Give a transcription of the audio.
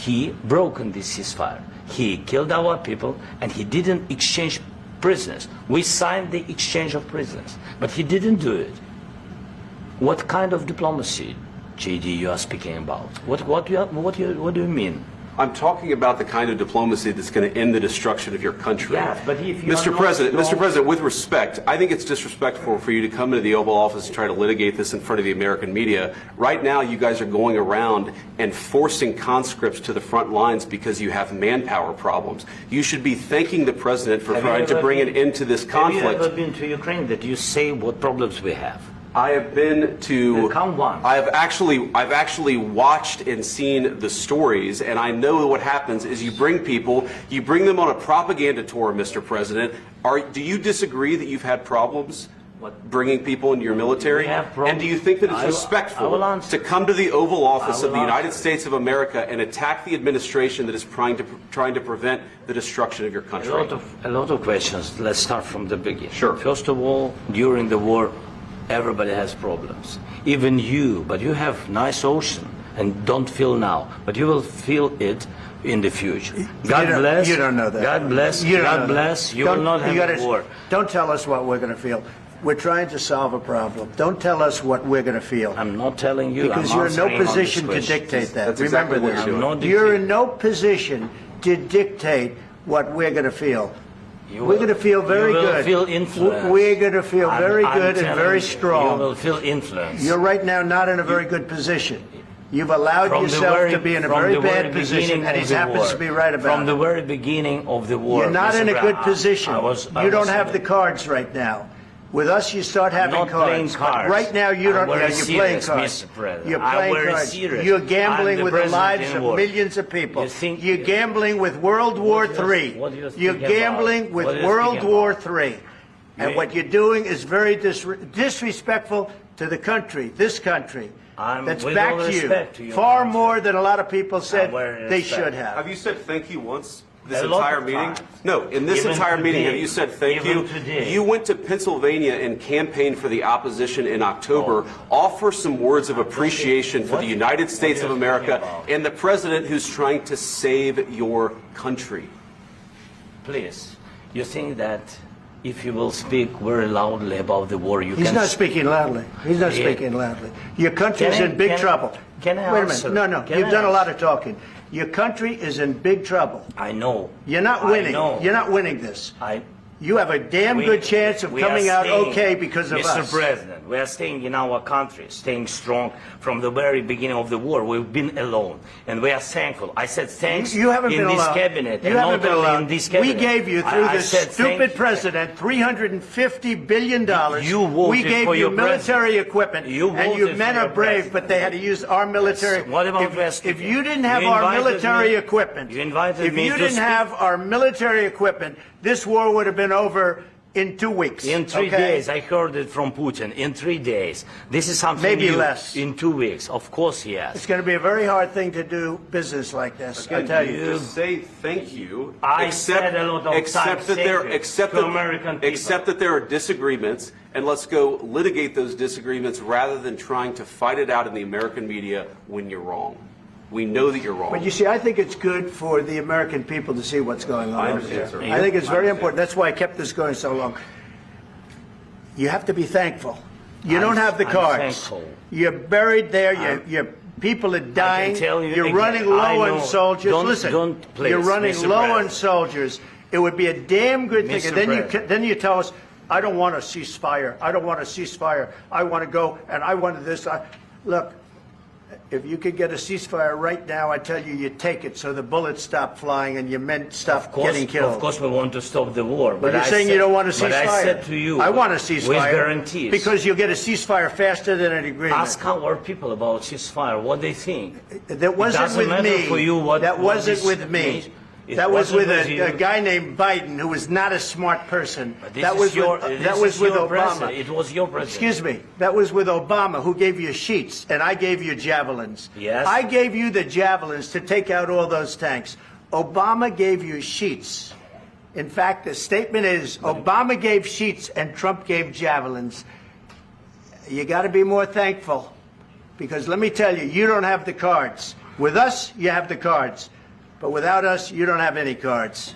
he broken this ceasefire. He killed our people, and he didn't exchange prisoners. We signed the exchange of prisoners, but he didn't do it. What kind of diplomacy, JD, you are speaking about? What do you mean? I'm talking about the kind of diplomacy that's going to end the destruction of your country. Yes, but if you Mr. President, with respect, I think it's disrespectful for you to come into the Oval Office and try to litigate this in front of the American media. Right now, you guys are going around and forcing conscripts to the front lines because you have manpower problems. You should be thanking the President for trying to bring an end to this conflict. Have you ever been to Ukraine that you say what problems we have? I have been to. Come once. I've actually watched and seen the stories, and I know what happens is you bring people, you bring them on a propaganda tour, Mr. President. Do you disagree that you've had problems bringing people into your military? And do you think that it's respectful to come to the Oval Office of the United States of America and attack the administration that is trying to prevent the destruction of your country? A lot of questions. Let's start from the beginning. Sure. First of all, during the war, everybody has problems, even you, but you have nice ocean and don't feel now, but you will feel it in the future. God bless. You don't know that. God bless. God bless. You will not have a war. Don't tell us what we're going to feel. We're trying to solve a problem. Don't tell us what we're going to feel. I'm not telling you. Because you're in no position to dictate that. That's Remember exactly this. You're in no position to dictate what we're going to feel. We're going to feel very good. You will feel influence. We're going to feel very good and very strong. You will feel influence. You're right now not in a very good position. You've allowed yourself to be in a very bad position, and he happens to be right about it. From the very beginning of the war. You're not in a good position. You don't have the cards right now. With us, you start having cards. But right now, you don't. You're playing cards. You're playing cards. You're gambling with the lives of millions of people. You're gambling with World War III. You're gambling with World War III. And what you're doing is very disrespectful to the country, this country, that's back to you, far more than a lot of people said they should have. Have you said thank you once? This entire meeting? No, in this entire meeting, have you said thank you? You went to Pennsylvania and campaigned for the opposition in October. Offer some words of appreciation for the United States of America and the president who's trying to save your country. Please, you think that if you will speak very loudly about the war, you can... He's not speaking loudly. He's not speaking loudly. Your country's in big trouble. Can I Wait a minute. No, you've done a lot of talking. Your country is in big trouble. I know. You're not winning. You're not winning this. You have a damn good chance of coming out okay because of us. Mr. President, we are staying in our country, staying strong from the very beginning of the war. We've been alone, and we are thankful. I said thanks you haven't in been this alone. cabinet. You haven't been alone. In this cabinet. We gave you, through this stupid president, $350 billion. We gave you military equipment, and your men are brave, but they had to use our military. Yes. What about if you didn't have our military equipment, if you didn't have our military equipment, this war would have been over in 2 weeks. In 3 days. I heard it from Putin. In 3 days. This is something maybe new. Less. In 2 weeks. Of course, yes. It's going to be a very hard thing to do business like this. Again, I tell you. Just say thank you. I said a lot of accept that there are disagreements, and let's go litigate those disagreements rather than trying to fight it out in the American media when you're wrong. We know that you're wrong. But you see, I think it's good for the American people to see what's going on. I understand, sir. I think it's very important. That's why I kept this going so long. You have to be thankful. You don't have the cards. You're buried there. Your people are dying. You're running low on soldiers. Listen, you're running low on soldiers. It would be a damn good thing. And then you tell us, I don't want a ceasefire. I don't want a ceasefire. I want to go and I want this. Look. If you could get a ceasefire right now, I tell you, you take it so the bullets stop flying and your men stop getting killed. Of course, we want to stop the war. But you're saying you don't want a ceasefire. But I said to you, I want a ceasefire. With guarantees. Because you'll get a ceasefire faster than an agreement. Ask our people about ceasefire, what they think. That wasn't with me. That wasn't with me. That was with a guy named Biden, who was not a smart person. That was with Obama. It was your president. Excuse me. That was with Obama, who gave you sheets, and I gave you javelins. Yes. I gave you the javelins to take out all those tanks. Obama gave you sheets. In fact, the statement is Obama gave sheets and Trump gave javelins. You got to be more thankful, because let me tell you, you don't have the cards. With us, you have the cards. But without us, you don't have any cards.